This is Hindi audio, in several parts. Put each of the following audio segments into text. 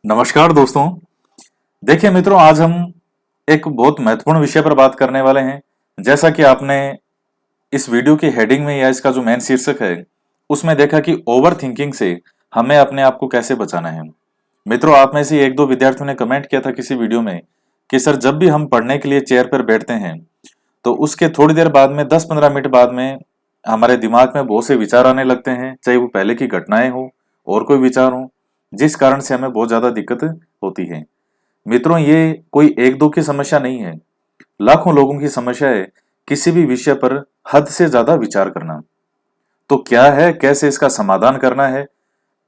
नमस्कार दोस्तों। देखिए मित्रों, आज हम एक बहुत महत्वपूर्ण विषय पर बात करने वाले हैं। जैसा कि आपने इस वीडियो की हेडिंग में या इसका जो मेन शीर्षक है उसमें देखा कि ओवर थिंकिंग से हमें अपने आप को कैसे बचाना है। मित्रों, आप में से एक दो विद्यार्थियों ने कमेंट किया था किसी वीडियो में कि सर, जब भी हम पढ़ने के लिए चेयर पर बैठते हैं तो उसके थोड़ी देर बाद में 10-15 मिनट बाद में हमारे दिमाग में बहुत से विचार आने लगते हैं, चाहे वो पहले की घटनाएं हो और कोई विचार हो, जिस कारण से हमें बहुत ज्यादा दिक्कत होती है। मित्रों, ये कोई एक दो की समस्या नहीं है, लाखों लोगों की समस्या है किसी भी विषय पर हद से ज्यादा विचार करना। तो क्या है, कैसे इसका समाधान करना है,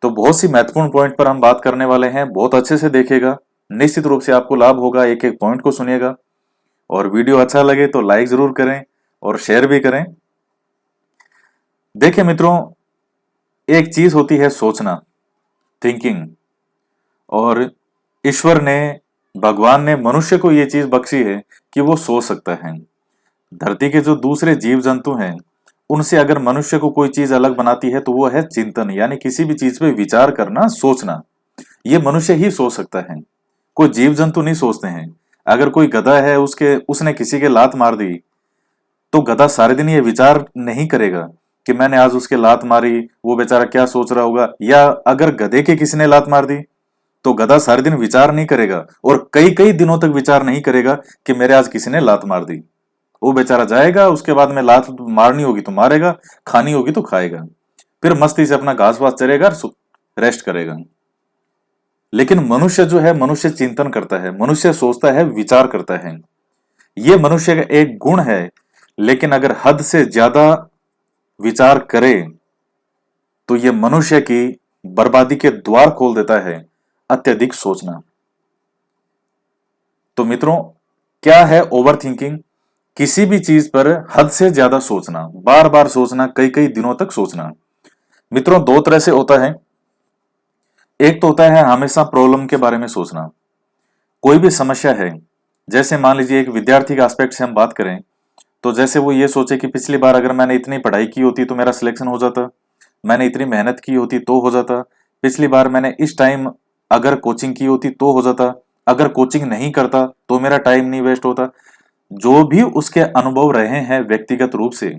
तो बहुत सी महत्वपूर्ण पॉइंट पर हम बात करने वाले हैं। बहुत अच्छे से देखिएगा, निश्चित रूप से आपको लाभ होगा। एक एक पॉइंट को सुनिएगा और वीडियो अच्छा लगे तो लाइक जरूर करें और शेयर भी करें। देखिए मित्रों, एक चीज होती है सोचना, थिंकिंग, और ईश्वर ने, भगवान ने मनुष्य को ये चीज बख्शी है कि वो सोच सकता है। धरती के जो दूसरे जीव जंतु हैं उनसे अगर मनुष्य को कोई चीज अलग बनाती है तो वो है चिंतन, यानी किसी भी चीज पे विचार करना, सोचना। ये मनुष्य ही सोच सकता है, कोई जीव जंतु नहीं सोचते हैं। अगर कोई गधा है, उसके उसने किसी के लात मार दी, तो गधा सारे दिन ये विचार नहीं करेगा कि मैंने आज उसके लात मारी, वो बेचारा क्या सोच रहा होगा। या अगर गधे के किसी ने लात मार दी तो गधा सारे दिन विचार नहीं करेगा और कई कई दिनों तक विचार नहीं करेगा कि मेरे आज किसी ने लात मार दी। वो बेचारा जाएगा, उसके बाद में लात मारनी होगी तो मारेगा, खानी होगी तो खाएगा, फिर मस्ती से अपना घास वास चरेगा, रेस्ट करेगा। लेकिन मनुष्य जो है, मनुष्य चिंतन करता है, मनुष्य सोचता है, विचार करता है। ये मनुष्य का एक गुण है। लेकिन अगर हद से ज्यादा विचार करे तो ये मनुष्य की बर्बादी के द्वार खोल देता है, अत्यधिक सोचना। तो मित्रों, क्या है ओवर थिंकिंग? किसी भी चीज पर हद से ज्यादा सोचना, बार बार सोचना, कई कई दिनों तक सोचना। मित्रों, दो तरह से होता है। एक तो होता है हमेशा प्रॉब्लम के बारे में सोचना। कोई भी समस्या है, जैसे मान लीजिए एक विद्यार्थी के एस्पेक्ट से हम बात करें, तो जैसे वो ये सोचे कि पिछली बार अगर मैंने इतनी पढ़ाई की होती तो मेरा सिलेक्शन हो जाता, मैंने इतनी मेहनत की होती तो हो जाता, पिछली बार मैंने इस टाइम अगर कोचिंग की होती तो हो जाता, अगर कोचिंग नहीं करता तो मेरा टाइम नहीं वेस्ट होता। जो भी उसके अनुभव रहे हैं व्यक्तिगत रूप से,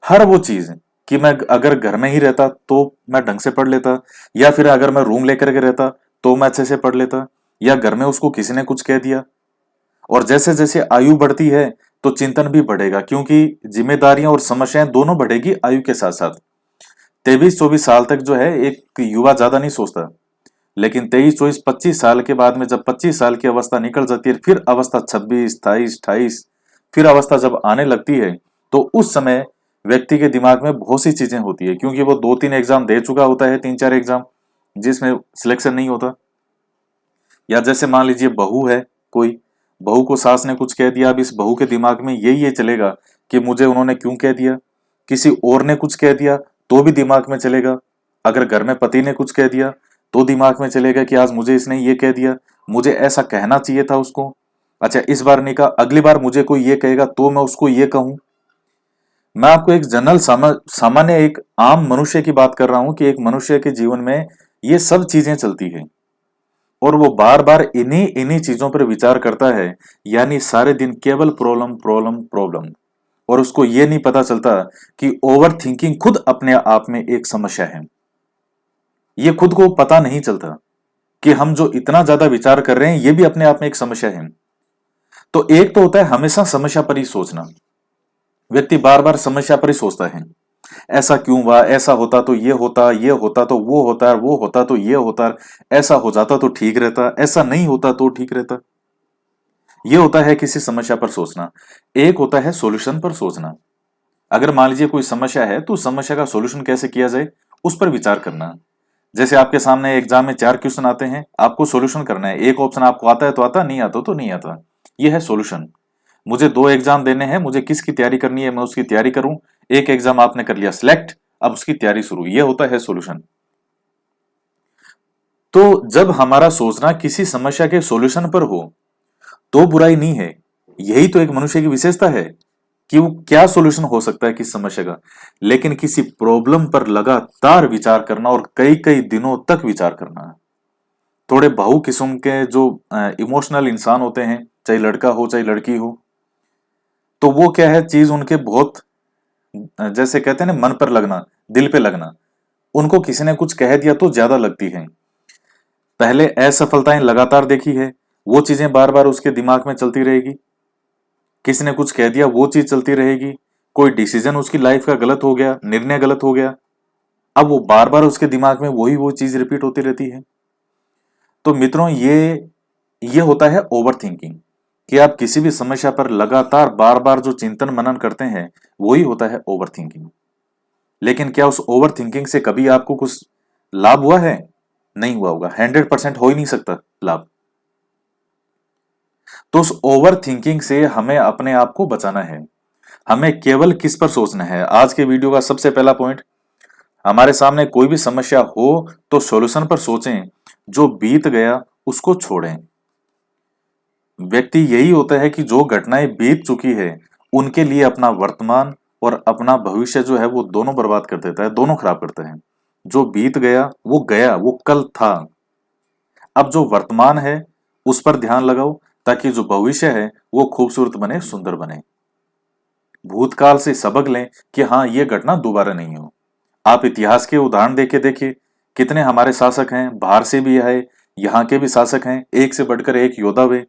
हर वो चीज कि मैं अगर घर में ही रहता तो मैं ढंग से पढ़ लेता, या फिर अगर मैं रूम लेकर के रहता तो मैं अच्छे से पढ़ लेता, या घर में उसको किसी ने कुछ कह दिया। और जैसे जैसे आयु बढ़ती है तो चिंतन भी बढ़ेगा, क्योंकि जिम्मेदारियां और समस्याएं दोनों बढ़ेगी आयु के साथ साथ। 23-24 साल तक जो है एक युवा ज्यादा नहीं सोचता, लेकिन 23-24-25 साल के बाद में जब 25 साल की अवस्था निकल जाती है, फिर अवस्था 26, 27, 28, फिर अवस्था जब आने लगती है, तो उस समय व्यक्ति के दिमाग में बहुत सी चीजें होती है, क्योंकि वो 2-3 एग्जाम दे चुका होता है, 3-4 एग्जाम, जिसमें सिलेक्शन नहीं होता। या जैसे मान लीजिए बहू है कोई, बहू को सास ने कुछ कह दिया, अब इस बहू के दिमाग में ये चलेगा कि मुझे उन्होंने क्यों कह दिया। किसी और ने कुछ कह दिया तो भी दिमाग में चलेगा। अगर घर में पति ने कुछ कह दिया तो दिमाग में चलेगा कि आज मुझे इसने ये कह दिया, मुझे ऐसा कहना चाहिए था उसको। अच्छा, इस बार नहीं कहा, अगली बार मुझे कोई ये कहेगा तो मैं उसको ये कहूं। मैं आपको एक जनरल सामान्य एक आम मनुष्य की बात कर रहा हूं कि एक मनुष्य के जीवन में ये सब चीजें चलती है और वो बार बार इन्हीं इन्हीं चीजों पर विचार करता है, यानी सारे दिन केवल प्रॉब्लम प्रॉब्लम प्रॉब्लम। और उसको ये नहीं पता चलता कि ओवर थिंकिंग खुद अपने आप में एक समस्या है। ये खुद को पता नहीं चलता कि हम जो इतना ज्यादा विचार कर रहे हैं ये भी अपने आप में एक समस्या है। तो एक तो होता है हमेशा समस्या पर ही सोचना, व्यक्ति बार बार समस्या पर ही सोचता है। ऐसा क्यों हुआ, ऐसा होता तो ये होता तो वो होता, वो होता तो ये होता, ऐसा हो जाता तो ठीक रहता, ऐसा नहीं होता तो ठीक रहता। ये होता है किसी समस्या पर सोचना। एक होता है सॉल्यूशन पर सोचना। अगर मान लीजिए कोई समस्या है तो समस्या का सॉल्यूशन कैसे किया जाए उस पर विचार करना। जैसे आपके सामने एग्जाम में 4 क्वेश्चन आते हैं, आपको सॉल्यूशन करना है। एक ऑप्शन आपको आता है तो आता, नहीं आता तो नहीं आता। ये है सॉल्यूशन। मुझे 2 एग्जाम देने हैं, मुझे किसकी तैयारी करनी है मैं उसकी तैयारी करूं। एक एग्जाम आपने कर लिया सिलेक्ट, अब उसकी तैयारी शुरू। ये होता है सॉल्यूशन। तो जब हमारा सोचना किसी समस्या के सॉल्यूशन पर हो तो बुराई नहीं है। यही तो एक मनुष्य की विशेषता है कि वो क्या सॉल्यूशन हो सकता है किस समस्या का। लेकिन किसी प्रॉब्लम पर लगातार विचार करना और कई कई दिनों तक विचार करना, थोड़े बहु किस्म के जो इमोशनल इंसान होते हैं, चाहे लड़का हो चाहे लड़की हो, तो वो क्या है चीज उनके बहुत जैसे कहते हैं ना मन पर लगना, दिल पे लगना, उनको किसी ने कुछ कह दिया तो ज्यादा लगती है। पहले असफलताएं लगातार देखी है, वो चीजें बार बार उसके दिमाग में चलती रहेगी। किसी ने कुछ कह दिया वो चीज चलती रहेगी। कोई डिसीजन उसकी लाइफ का गलत हो गया, निर्णय गलत हो गया, अब वो बार बार उसके दिमाग में वही वो चीज रिपीट होती रहती है। तो मित्रों ये होता है ओवर थिंकिंग, कि आप किसी भी समस्या पर लगातार बार बार जो चिंतन मनन करते हैं वही होता है ओवर थिंकिंग। लेकिन क्या उस ओवर थिंकिंग से कभी आपको कुछ लाभ हुआ है? नहीं हुआ होगा, 100% हो ही नहीं सकता लाभ। तो उस ओवर थिंकिंग से हमें अपने आप को बचाना है। हमें केवल किस पर सोचना है? आज के वीडियो का सबसे पहला पॉइंट, हमारे सामने कोई भी समस्या हो तो सॉल्यूशन पर सोचें, जो बीत गया उसको छोड़ें। व्यक्ति यही होता है कि जो घटनाएं बीत चुकी है उनके लिए अपना वर्तमान और अपना भविष्य जो है वो दोनों बर्बाद कर देता है, दोनों खराब करता है। जो बीत गया, वो कल था। अब जो वर्तमान है उस पर ध्यान लगाओ, ताकि जो भविष्य है वो खूबसूरत बने, सुंदर बने। भूतकाल से सबक लें कि हाँ, ये घटना दोबारा नहीं हो। आप इतिहास के उदाहरण देके देखिए, कितने हमारे शासक हैं, बाहर से भी आए, यहाँ के भी शासक हैं, एक से बढ़कर एक योद्धा हुए,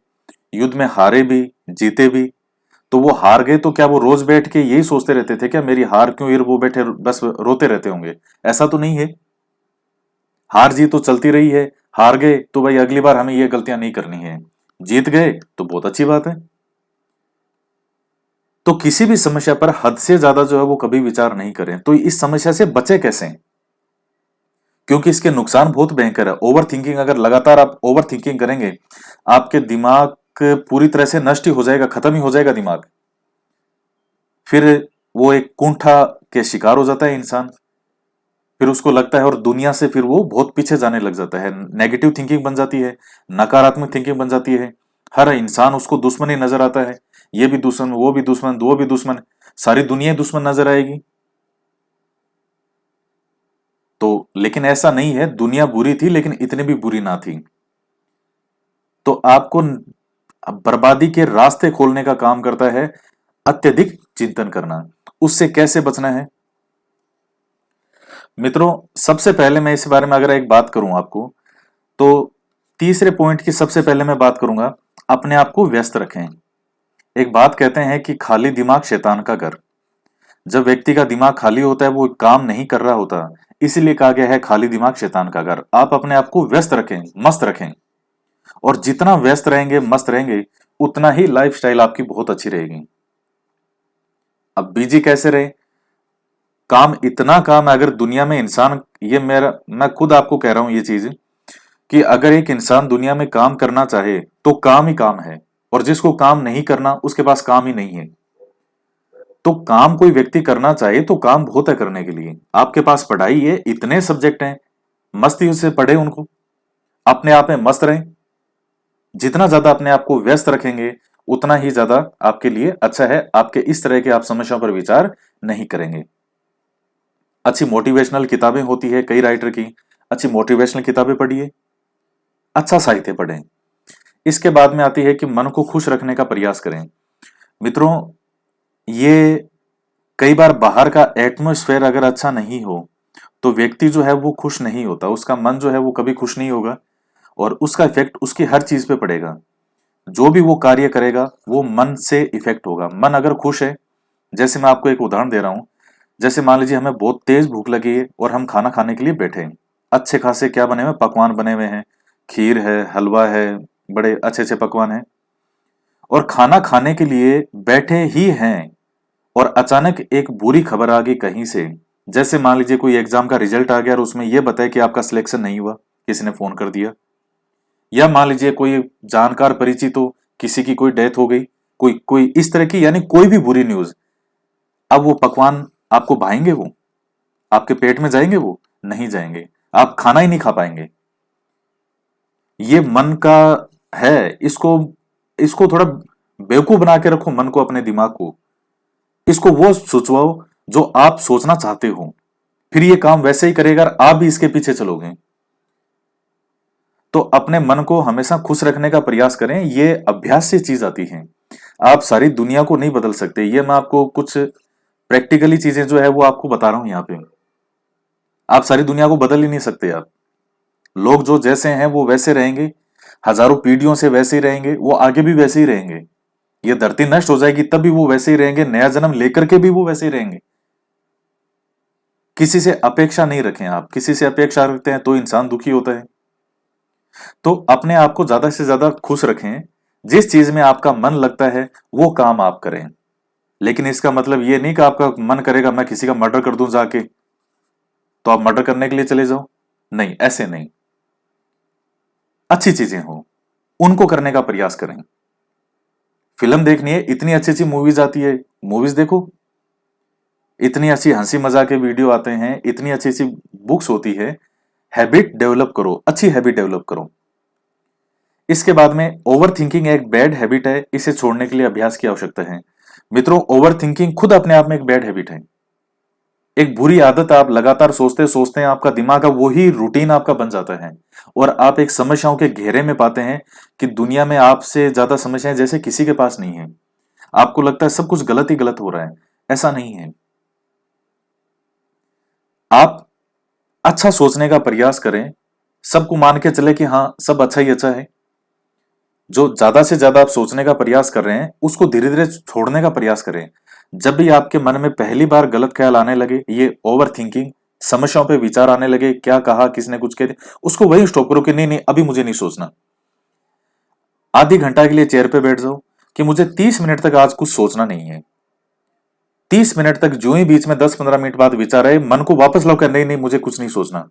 युद्ध में हारे भी जीते भी। तो वो हार गए तो क्या वो रोज बैठ के यही सोचते रहते थे क्या मेरी हार क्यों हुई, वो बैठे बस रोते रहते होंगे? ऐसा तो नहीं है। हार जीत तो चलती रही है। हार गए तो भाई अगली बार हमें ये गलतियां नहीं करनी है, जीत गए तो बहुत अच्छी बात है। तो किसी भी समस्या पर हद से ज्यादा जो है वो कभी विचार नहीं करें। तो इस समस्या से बचे कैसे? क्योंकि इसके नुकसान बहुत भयंकर है। ओवर थिंकिंग, अगर लगातार आप ओवर थिंकिंग करेंगे, आपके दिमाग पूरी तरह से नष्ट ही हो जाएगा, खत्म ही हो जाएगा दिमाग। फिर वो एक कुंठा के शिकार हो जाता है इंसान। फिर उसको लगता है, और दुनिया से फिर वो बहुत पीछे जाने लग जाता है। नेगेटिव थिंकिंग बन जाती है, नकारात्मक थिंकिंग बन जाती है। हर इंसान उसको दुश्मन ही नजर आता है। ये भी दुश्मन, वो भी दुश्मन, वो भी दुश्मन, सारी दुनिया ही दुश्मन नजर आएगी। तो लेकिन ऐसा नहीं है, दुनिया बुरी थी लेकिन इतनी भी बुरी ना थी। तो आपको बर्बादी के रास्ते खोलने का काम करता है अत्यधिक चिंतन करना। उससे कैसे बचना है? मित्रों, सबसे पहले मैं इस बारे में अगर एक बात करूं आपको, तो तीसरे पॉइंट की सबसे पहले मैं बात करूंगा, अपने आप को व्यस्त रखें। एक बात कहते हैं कि खाली दिमाग शैतान का घर। जब व्यक्ति का दिमाग खाली होता है, वो काम नहीं कर रहा होता, इसीलिए कहा गया है खाली दिमाग शैतान का घर। आप अपने आप को व्यस्त रखें, मस्त रखें। और जितना व्यस्त रहेंगे, मस्त रहेंगे, उतना ही लाइफस्टाइल आपकी बहुत अच्छी रहेगी। अब बिजी कैसे रहे? काम, इतना काम है। अगर दुनिया में इंसान, ये मैं खुद आपको कह रहा हूं ये चीज, कि अगर एक इंसान दुनिया में काम करना चाहे तो काम ही काम है, और जिसको काम नहीं करना उसके पास काम ही नहीं है। तो काम कोई व्यक्ति करना चाहे तो काम बहुत है करने के लिए। आपके पास पढ़ाई है, इतने सब्जेक्ट हैं, मस्ती से पढ़े उनको, अपने आप में मस्त रहें। जितना ज्यादा अपने आप को व्यस्त रखेंगे उतना ही ज्यादा आपके लिए अच्छा है। आपके इस तरह के आप समस्याओं पर विचार नहीं करेंगे। अच्छी मोटिवेशनल किताबें होती है कई राइटर की, अच्छी मोटिवेशनल किताबें पढ़िए, अच्छा साहित्य पढ़ें। इसके बाद में आती है कि मन को खुश रखने का प्रयास करें। मित्रों, ये कई बार बाहर का एटमॉस्फेयर अगर अच्छा नहीं हो तो व्यक्ति जो है वो खुश नहीं होता, उसका मन जो है वो कभी खुश नहीं होगा, और उसका इफेक्ट उसकी हर चीज पे पड़ेगा। जो भी वो कार्य करेगा वो मन से इफेक्ट होगा। मन अगर खुश है, जैसे मैं आपको एक उदाहरण दे रहा हूं, जैसे मान लीजिए हमें बहुत तेज भूख लगी है और हम खाना खाने के लिए बैठे हैं। अच्छे खासे क्या बने हुए पकवान बने हुए हैं, खीर है, हलवा है, बड़े अच्छे अच्छे पकवान हैं, और खाना खाने के लिए बैठे ही हैं, और अचानक एक बुरी खबर आ गई कहीं से। जैसे मान लीजिए कोई एग्जाम का रिजल्ट आ गया और उसमें यह बताया कि आपका सिलेक्शन नहीं हुआ, किसी ने फोन कर दिया। या मान लीजिए कोई जानकार परिचित हो, किसी की कोई डेथ हो गई, कोई कोई इस तरह की, यानी कोई भी बुरी न्यूज। अब वो पकवान आपको भाएंगे? वो आपके पेट में जाएंगे? वो नहीं जाएंगे। आप खाना ही नहीं खा पाएंगे। ये मन का है। इसको इसको थोड़ा बेवकूफ बना के रखो, मन को, अपने दिमाग को। इसको वो सोचवाओ जो आप सोचना चाहते हो, फिर ये काम वैसे ही करेगा और आप भी इसके पीछे चलोगे। तो अपने मन को हमेशा खुश रखने का प्रयास करें, ये अभ्यास से चीज आती है। आप सारी दुनिया को नहीं बदल सकते, ये मैं आपको कुछ प्रैक्टिकली चीजें जो है वो आपको बता रहा हूं यहाँ पे। आप सारी दुनिया को बदल ही नहीं सकते। आप लोग जो जैसे हैं वो वैसे रहेंगे, हजारों पीढ़ियों से वैसे ही रहेंगे, वो आगे भी वैसे ही रहेंगे। ये धरती नष्ट हो जाएगी तब भी वो वैसे ही रहेंगे, नया जन्म लेकर के भी वो वैसे ही रहेंगे। किसी से अपेक्षा नहीं रखें। आप किसी से अपेक्षा रखते हैं तो इंसान दुखी होता है। तो अपने आप को ज्यादा से ज्यादा खुश रखें। जिस चीज में आपका मन लगता है वो काम आप करें। लेकिन इसका मतलब ये नहीं कि आपका मन करेगा मैं किसी का मर्डर कर दूं जाके, तो आप मर्डर करने के लिए चले जाओ। नहीं, ऐसे नहीं। अच्छी चीजें हो उनको करने का प्रयास करें। फिल्म देखनी है, इतनी अच्छी अच्छी मूवीज आती है, मूवीज देखो। इतनी अच्छी हंसी मजाक के वीडियो आते हैं, इतनी अच्छी अच्छी बुक्स होती है। हैबिट डेवलप करो, अच्छी हैबिट डेवलप करो। इसके बाद में ओवर थिंकिंग एक बैड हैबिट है, इसे छोड़ने के लिए अभ्यास की आवश्यकता है। मित्रों, ओवर थिंकिंग खुद अपने आप में एक बैड हैबिट है, एक बुरी आदत। आप लगातार सोचते सोचते हैं, आपका दिमाग का वही रूटीन आपका बन जाता है और आप एक समस्याओं के घेरे में पाते हैं कि दुनिया में आपसे ज्यादा समस्याएं जैसे किसी के पास नहीं है। आपको लगता है सब कुछ गलत ही गलत हो रहा है। ऐसा नहीं है। आप अच्छा सोचने का प्रयास करें, सबको मान के चले कि हाँ सब अच्छा ही अच्छा है। जो ज्यादा से ज्यादा आप सोचने का प्रयास कर रहे हैं उसको धीरे धीरे छोड़ने का प्रयास करें। जब भी आपके मन में पहली बार गलत ख्याल आने लगे, ये ओवर थिंकिंग, समस्याओं पे विचार आने लगे, क्या कहा किसने कुछ कह दिया, उसको वही स्टॉप करो कि नहीं नहीं अभी मुझे नहीं सोचना। आधी घंटा के लिए चेयर पे बैठ जाओ कि मुझे 30 मिनट तक आज कुछ सोचना नहीं है। 30 मिनट तक जो ही बीच में 10-15 मिनट बाद विचार आए, मन को वापस लाओ, नहीं नहीं मुझे कुछ नहीं सोचना।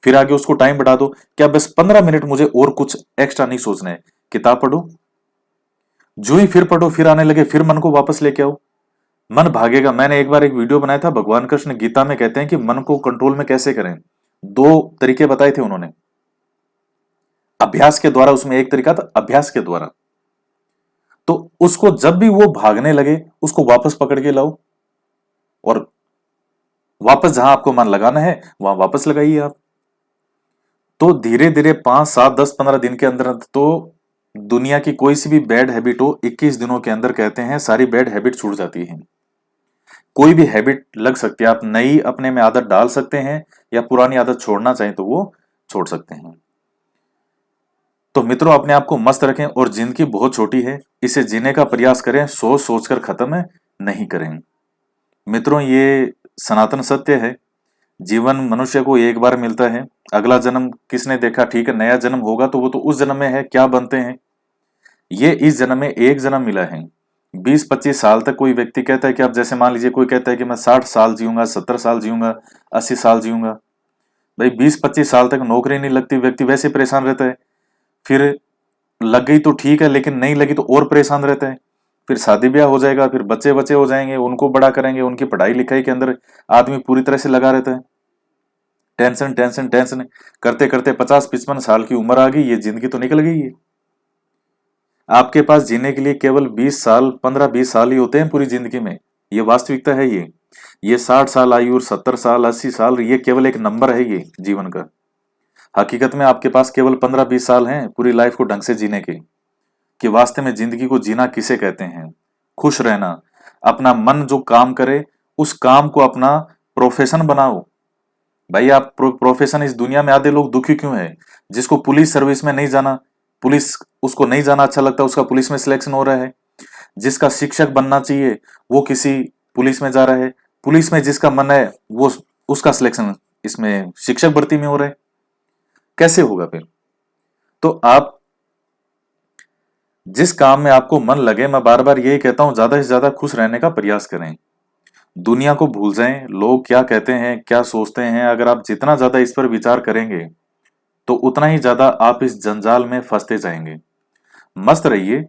फिर आगे उसको टाइम बढ़ा दो, क्या बस 15 मिनट मुझे और कुछ एक्स्ट्रा नहीं सोचना है। किताब पढ़ो, जो ही फिर पढ़ो, फिर आने लगे, फिर मन को वापस लेके आओ। मन भागेगा। मैंने एक बार एक वीडियो बनाया था, भगवान कृष्ण गीता में कहते हैं कि मन को कंट्रोल में कैसे करें। दो तरीके बताए थे उन्होंने, अभ्यास के द्वारा। उसमें एक तरीका था अभ्यास के द्वारा। तो उसको जब भी वो भागने लगे उसको वापस पकड़ के लाओ और वापस जहां आपको मन लगाना है वहां वापस लगाइए आप। तो धीरे धीरे 5, 7, 10, 15 दिन के अंदर तो दुनिया की कोई सी भी बैड हैबिट हो 21 दिनों के अंदर कहते हैं सारी बैड हैबिट छूट जाती है। कोई भी हैबिट लग सकती है, आप नई अपने में आदत डाल सकते हैं या पुरानी आदत छोड़ना चाहें तो वो छोड़ सकते हैं। तो मित्रों, अपने आप को मस्त रखें और जिंदगी बहुत छोटी है, इसे जीने का प्रयास करें, सोच सोचकर खत्म नहीं करें। मित्रों, ये सनातन सत्य है। जीवन मनुष्य को एक बार मिलता है। अगला जन्म किसने देखा, ठीक है नया जन्म होगा तो वो तो उस जन्म में है, क्या बनते हैं। ये इस जन्म में एक जन्म मिला है। 20-25 साल तक कोई व्यक्ति कहता है कि अब जैसे मान लीजिए कोई कहता है कि मैं 60 साल जीऊंगा, 70 साल जीऊंगा, 80 साल जीऊंगा। भाई 20-25 साल तक नौकरी नहीं लगती, व्यक्ति वैसे परेशान रहता है। फिर लग गई तो ठीक है, लेकिन नहीं लगी तो और परेशान रहता है। फिर शादी ब्याह हो जाएगा, फिर बच्चे बच्चे हो जाएंगे, उनको बड़ा करेंगे, उनकी पढ़ाई लिखाई के अंदर आदमी पूरी तरह से लगा रहता है। टेंशन टेंशन टेंशन करते करते 50-55 साल की उम्र आ गई, ये जिंदगी तो निकल गई है। आपके पास जीने के लिए केवल 20 साल, 15-20 साल ही होते हैं पूरी जिंदगी में। ये वास्तविकता है। ये 60 साल आयु और 70 साल, 80 साल, ये केवल एक नंबर है ये जीवन का। हकीकत में आपके पास केवल 15-20 साल हैं पूरी लाइफ को ढंग से जीने के। कि वास्तव में जिंदगी को जीना किसे कहते हैं। खुश रहना, अपना मन जो काम करे उस काम को अपना प्रोफेशन बनाओ। भाई आप प्रोफेशन, इस दुनिया में आधे लोग दुखी क्यों है। जिसको पुलिस सर्विस में नहीं जाना, पुलिस उसको नहीं जाना अच्छा लगता, उसका पुलिस में सिलेक्शन हो रहा है। जिसका शिक्षक बनना चाहिए वो किसी पुलिस में जा रहा है। पुलिस में जिसका मन है वो उसका सिलेक्शन इसमें शिक्षक भर्ती में हो रहा है। कैसे होगा फिर। तो आप जिस काम में आपको मन लगे, मैं बार बार यही कहता हूं, ज्यादा से ज्यादा खुश रहने का प्रयास करें। दुनिया को भूल जाएं, लोग क्या कहते हैं क्या सोचते हैं। अगर आप जितना ज्यादा इस पर विचार करेंगे तो उतना ही ज्यादा आप इस जंजाल में फंसते जाएंगे। मस्त रहिए।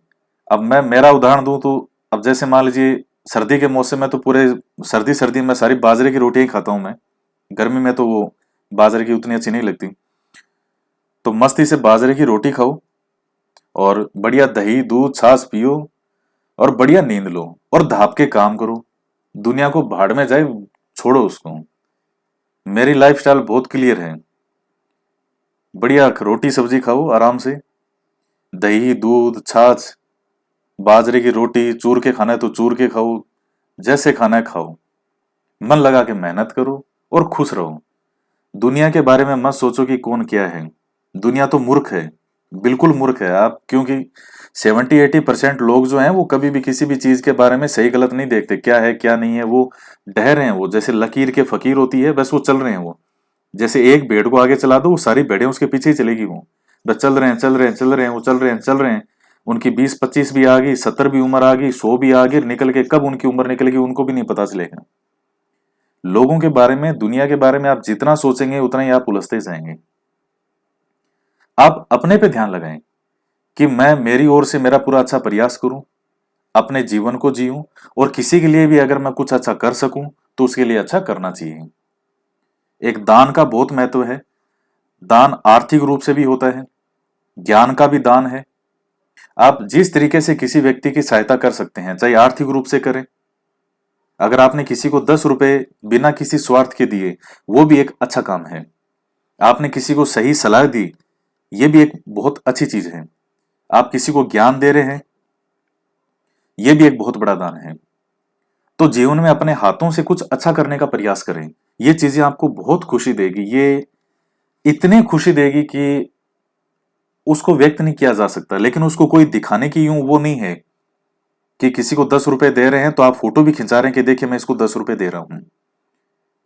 अब मैं मेरा उदाहरण दूं तो अब जैसे मान लीजिए सर्दी के मौसम में तो पूरे सर्दी सर्दी में सारी बाजरे की रोटियां ही खाता हूं मैं। गर्मी में तो वो बाजरे की उतनी अच्छी नहीं लगती। तो मस्ती से बाजरे की रोटी खाओ और बढ़िया दही दूध छाछ पियो और बढ़िया नींद लो और धाप के काम करो। दुनिया को भाड़ में जाए, छोड़ो उसको। मेरी लाइफस्टाइल बहुत क्लियर है। बढ़िया रोटी सब्जी खाओ आराम से, दही दूध छाछ, बाजरे की रोटी, चूर के खाना है तो चूर के खाओ, जैसे खाना है खाओ, मन लगा के मेहनत करो और खुश रहो। दुनिया के बारे में मत सोचो कि कौन क्या है। दुनिया तो मूर्ख है, बिल्कुल मूर्ख है आप, क्योंकि 70-80% लोग जो हैं वो कभी भी किसी भी चीज के बारे में सही गलत नहीं देखते, क्या है क्या नहीं है, वो डह रहे हैं, वो जैसे लकीर के फकीर होती है, बस वो चल रहे हैं वो। जैसे एक भेड़ को आगे चला दो, वो सारी भेड़ें उसके पीछे ही चलेगी वो। बस चल रहे हैं चल रहे हैं चल रहे हैं, वो चल रहे हैं चल रहे हैं। उनकी 20-25 भी आ गई, 70 भी उम्र आ गई, 100 भी आ गई, निकल के कब उनकी उम्र निकलेगी उनको भी नहीं पता चलेगा। लोगों के बारे में, दुनिया के बारे में आप जितना सोचेंगे उतना ही आप उलझते जाएंगे। आप अपने पे ध्यान लगाएं कि मैं मेरी ओर से मेरा पूरा अच्छा प्रयास करूं, अपने जीवन को जीऊं, और किसी के लिए भी अगर मैं कुछ अच्छा कर सकूं तो उसके लिए अच्छा करना चाहिए। एक दान का बहुत महत्व है। दान आर्थिक रूप से भी होता है, ज्ञान का भी दान है। आप जिस तरीके से किसी व्यक्ति की सहायता कर सकते हैं, चाहे आर्थिक रूप से करें, अगर आपने किसी को 10 रुपए बिना किसी स्वार्थ के दिए, वो भी एक अच्छा काम है। आपने किसी को सही सलाह दी, ये भी एक बहुत अच्छी चीज है। आप किसी को ज्ञान दे रहे हैं, ये भी एक बहुत बड़ा दान है। तो जीवन में अपने हाथों से कुछ अच्छा करने का प्रयास करें। ये चीजें आपको बहुत खुशी देगी, ये इतनी खुशी देगी कि उसको व्यक्त नहीं किया जा सकता। लेकिन उसको कोई दिखाने की यूं वो नहीं है कि किसी को 10 रुपए दे रहे हैं तो आप फोटो भी खिंचा रहे हैं कि देखिए मैं इसको 10 रुपए दे रहा हूं।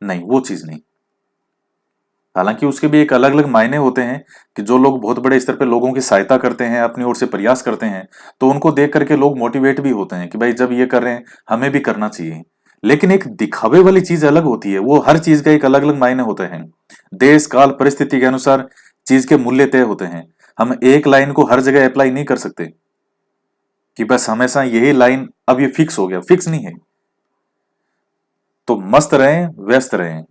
नहीं, वो चीज नहीं। हालांकि उसके भी एक अलग अलग मायने होते हैं कि जो लोग बहुत बड़े स्तर पे लोगों की सहायता करते हैं, अपनी ओर से प्रयास करते हैं, तो उनको देख करके लोग मोटिवेट भी होते हैं कि भाई जब ये कर रहे हैं हमें भी करना चाहिए। लेकिन एक दिखावे वाली चीज अलग होती है, वो हर चीज का एक अलग अलग मायने होते हैं। देश काल परिस्थिति के अनुसार चीज के मूल्य तय होते हैं। हम एक लाइन को हर जगह अप्लाई नहीं कर सकते कि बस हमेशा यही लाइन अब ये फिक्स हो गया, फिक्स नहीं है। तो मस्त रहें, व्यस्त रहें,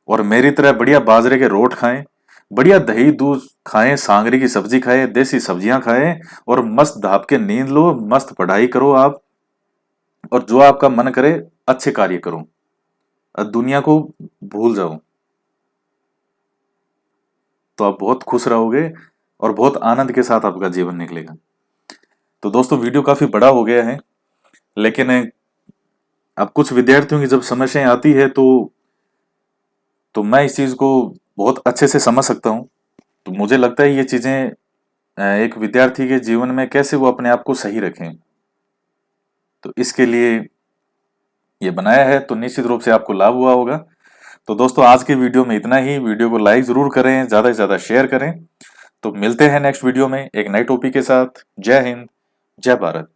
और मेरी तरह बढ़िया बाजरे के रोट खाएं, बढ़िया दही दूध खाएं, सांगरी की सब्जी खाएं, देसी सब्जियां खाएं, और मस्त धाप के नींद लो, मस्त पढ़ाई करो आप, और जो आपका मन करे अच्छे कार्य करो, और दुनिया को भूल जाओ, तो आप बहुत खुश रहोगे और बहुत आनंद के साथ आपका जीवन निकलेगा। तो दोस्तों वीडियो काफी बड़ा हो गया है, लेकिन अब कुछ विद्यार्थियों की जब समस्याएं आती है तो मैं इस चीज को बहुत अच्छे से समझ सकता हूँ। तो मुझे लगता है ये चीजें एक विद्यार्थी के जीवन में कैसे वो अपने आप को सही रखें, तो इसके लिए ये बनाया है, तो निश्चित रूप से आपको लाभ हुआ होगा। तो दोस्तों आज के वीडियो में इतना ही। वीडियो को लाइक जरूर करें, ज्यादा से ज्यादा शेयर करें। तो मिलते हैं नेक्स्ट वीडियो में एक नए टॉपिक के साथ। जय हिंद, जय भारत।